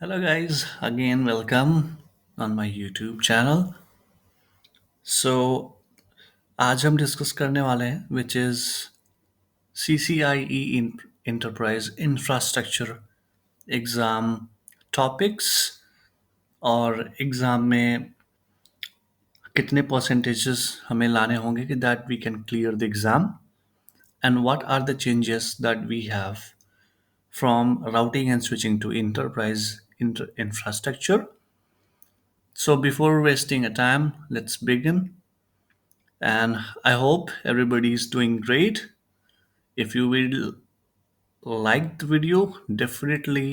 Hello, guys. Again, welcome on my YouTube channel. So, आज हम discuss करने वाले हैं which is CCIE enterprise infrastructure exam topics और एग्ज़ाम में कितने परसेंटेजेस हमें लाने होंगे कि that we can clear the exam and what are the changes that we have from routing and switching to enterprise infrastructure. So, before wasting a time, let's begin. And I hope everybody is doing great. If you will like the video, definitely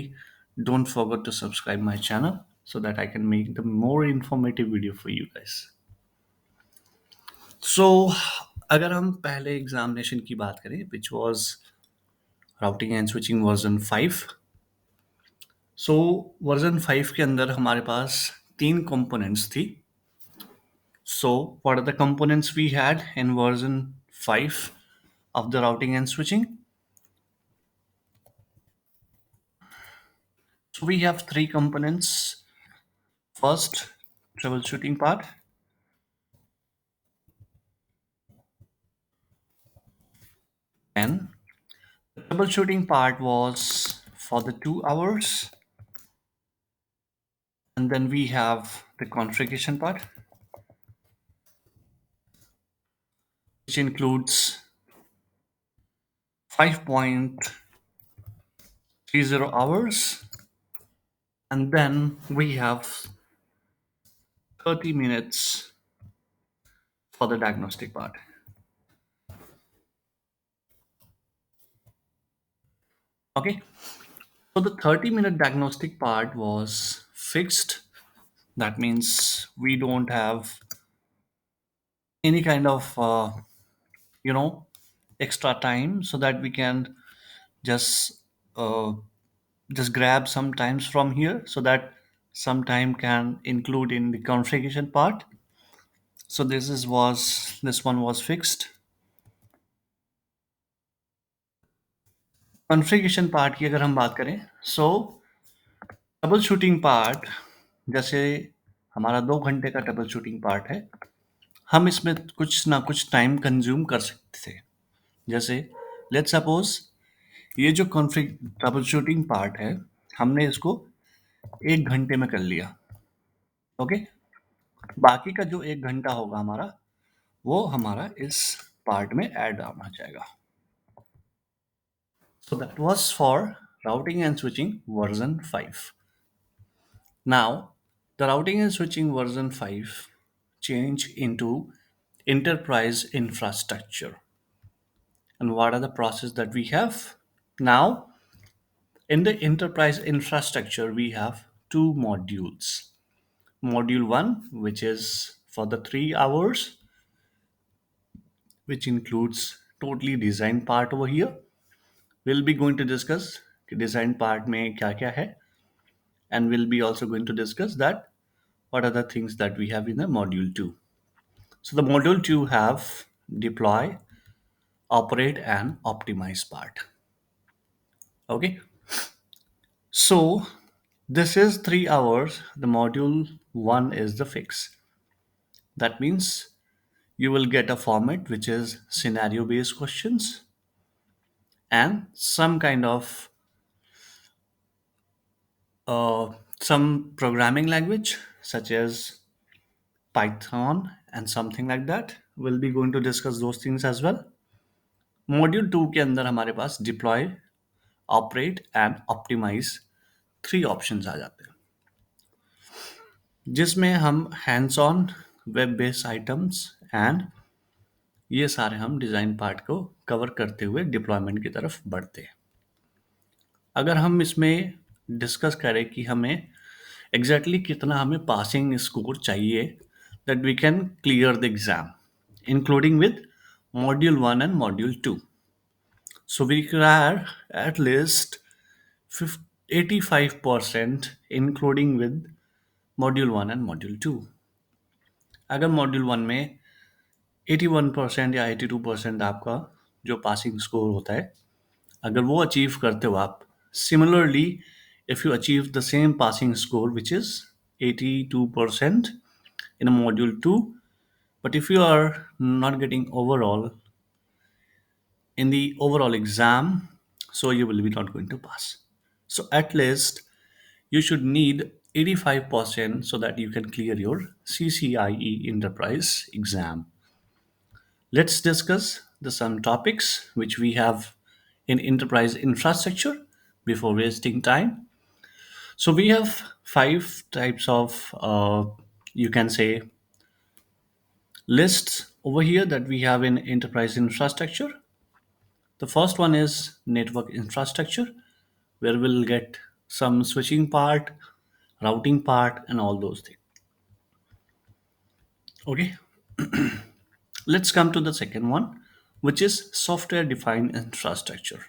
don't forget to subscribe my channel so that I can make the more informative video for you guys. So, अगर हम पहले examination की बात करें which was routing and switching version 5. So version 5 के अंदर हमारे पास 3 components थी. So what are the components we had in version 5 of the routing and switching? So we have 3 components. First, troubleshooting part. And the troubleshooting part was for the 2 hours. And then we have the configuration part, which includes 5.30 hours. And then we have 30 minutes for the diagnostic part. Okay. So the 30-minute diagnostic part was fixed. That means we don't have any kind of you know extra time so that we can just uh, just grab some times from here so that some time can include in the configuration part. So this one was fixed. Configuration part की अगर हम बात करें, सो trouble shooting part जैसे हमारा 2 घंटे का trouble shooting part है, हम इसमें कुछ ना कुछ टाइम कंज्यूम कर सकते थे. जैसे लेट्स सपोज ये जो कॉन्फ़िग ट्रबल शूटिंग पार्ट है, हमने इसको 1 घंटे में कर लिया. ओके, बाकी का जो 1 घंटा होगा हमारा, वो हमारा इस पार्ट में ऐड आना जाएगा. So that was for routing and switching version 5. Now, the routing and switching version 5 change into enterprise infrastructure. And what are the process that we have? Now, in the enterprise infrastructure, we have 2 modules. Module 1, which is for the 3 hours, which includes totally design part over here. We'll be going to discuss the design part में क्या क्या है, and we'll be also going to discuss that what are the things that we have in the module 2. So the module 2 have deploy, operate and optimize part. Okay, so this is 3 hours. The module 1 is the fix. That means you will get a format which is scenario based questions and some kind of some programming language such as Python and something like that. We'll be going to discuss those things as well. Module 2 के अंदर हमारे पास deploy, operate and optimize 3 options आ जाते हैं, जिसमें हम hands on, web based items and ये सारे हम डिज़ाइन पार्ट को कवर करते हुए डिप्लॉयमेंट की तरफ बढ़ते हैं. अगर हम इसमें डिस्कस करें कि हमें एग्जैक्टली कितना हमें पासिंग स्कोर चाहिए that we can clear the exam including with module 1 and module 2. So we require at least 85% including with module 1 and module 2. अगर मॉड्यूल 1 में 81% या 82% आपका जो पासिंग स्कोर होता है, अगर वो अचीव करते हो आप, similarly if you achieve the same passing score, which is 82% in a module 2, but if you are not getting overall in the overall exam, so you will be not going to pass. So at least you should need 85% so that you can clear your CCIE enterprise exam. Let's discuss the some topics which we have in enterprise infrastructure before wasting time. So we have five types of you can say lists over here that we have in enterprise infrastructure. The first one is network infrastructure, where we'll get some switching part, routing part, and all those things. Okay, let's come to the second one, which is software defined infrastructure.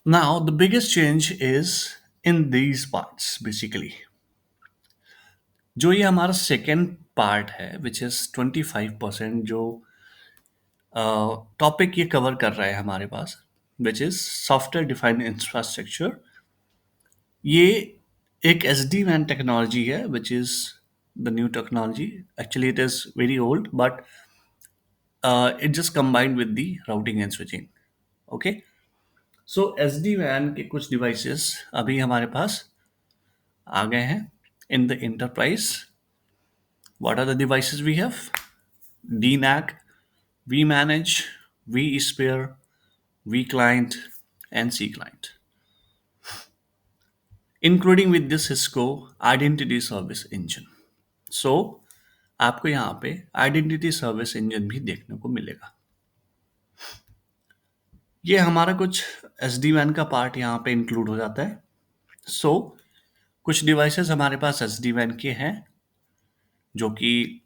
Now, the biggest change is in these parts basically. जो ये हमारा second part है which is 25%, जो topic ये cover कर रहा है हमारे पास, which is software defined infrastructure, ये एक एस डी वैन टेक्नोलॉजी है which is the new technology. Actually it is very old but it just combined with the routing and switching. Okay, so S D वैन के कुछ devices अभी हमारे पास आ गए हैं in the enterprise. What are the devices we have? DNAC, vManage, vSphere, vClient, and cClient, including with this cisco identity service engine. So आपको यहाँ पे आइडेंटिटी सर्विस इंजन भी देखने को मिलेगा. ये हमारा कुछ एस डी वैन का पार्ट यहाँ पे इंक्लूड हो जाता है. सो कुछ डिवाइसेस हमारे पास एस डी वैन के हैं जो कि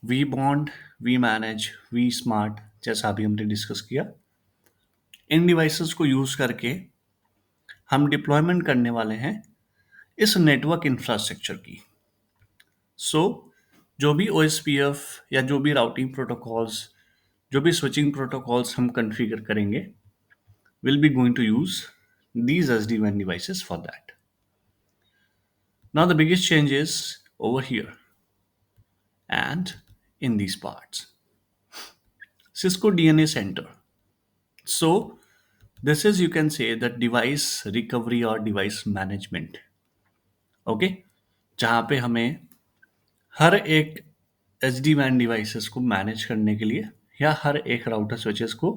we bond, we manage, we smart, जैसा अभी हमने डिस्कस किया. इन डिवाइसेस को यूज करके हम डिप्लॉयमेंट करने वाले हैं इस नेटवर्क इंफ्रास्ट्रक्चर की. सो जो भी ओ या जो भी राउटिंग प्रोटोकॉल्स, जो भी स्विचिंग प्रोटोकॉल्स हम कॉन्फ़िगर करेंगे, will be going to use these SD-WAN devices for that. Now the biggest change is over here and in these parts. Cisco DNA Center. So this is, you can say, that device recovery or device management. Okay, जहाँ पे हमें हर एक H D van devices को manage करने के लिए या हर एक राउटर स्विचेस को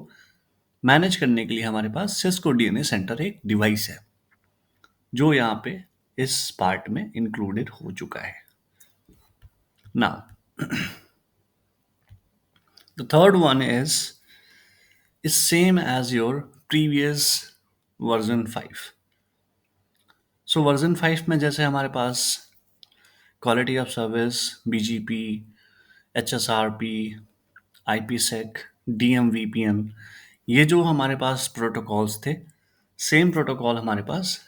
मैनेज करने के लिए हमारे पास सिस्को डीएनए सेंटर एक डिवाइस है जो यहाँ पे इस पार्ट में इंक्लूडेड हो चुका है. Now the third one is same as your previous version 5. So version 5 में जैसे हमारे पास quality of service, BGP, HSRP, IPsec, DMVPN, ये जो हमारे पास प्रोटोकॉल्स थे, सेम प्रोटोकॉल हमारे पास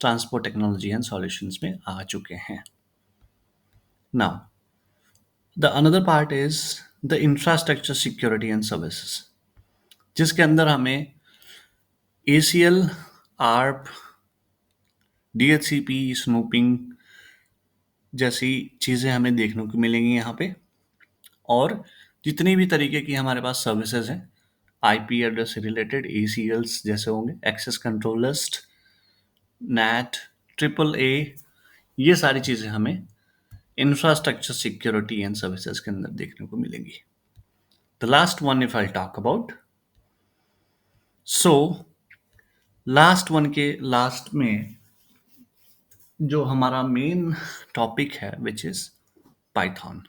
ट्रांसपोर्ट टेक्नोलॉजी एंड सॉल्यूशंस में आ चुके हैं. Now the another part is the infrastructure security and services, जिसके अंदर हमें एसीएल, आर्प, डीएचसीपी, स्नूपिंग जैसी चीज़ें हमें देखने को मिलेंगी यहाँ पे. और जितनी भी तरीके की हमारे पास सर्विसेज हैं आईपी एड्रेस से रिलेटेड, एसीएल्स जैसे होंगे, access control list, NAT, triple A, ये सारी चीज़ें हमें इंफ्रास्ट्रक्चर सिक्योरिटी एंड सर्विसेज के अंदर देखने को मिलेंगी. The last one if I talk about, so last one के लास्ट में जो हमारा मेन टॉपिक है which is Python.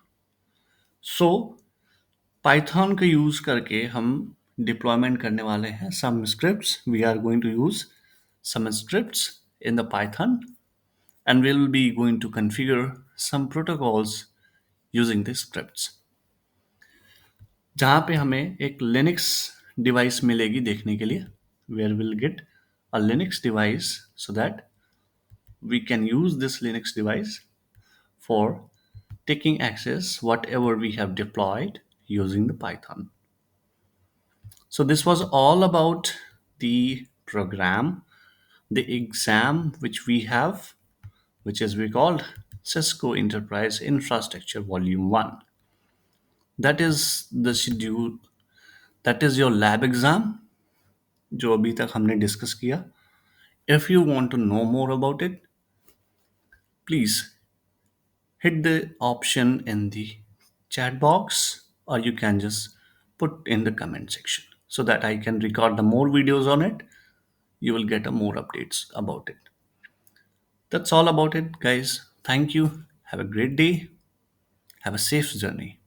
So Python को यूज करके हम डिप्लॉयमेंट करने वाले हैं some scripts. We are going to use some scripts in the Python and we'll be going to configure some protocols using these scripts. जहाँ पे हमें एक लिनक्स डिवाइस मिलेगी देखने के लिए, where we'll get a Linux device so that we can use this Linux device for taking access whatever we have deployed using the Python. So this was all about the program. the exam which we have, which is we called Cisco Enterprise Infrastructure Volume 1. That is the schedule, that is your lab exam जो अभी तक हमने discuss किया. If you want to know more about it, please hit the option in the chat box, or you can just put in the comment section so that I can record the more videos on it. You will get a more updates about it. That's all about it, guys. Thank you. Have a great day. Have a safe journey.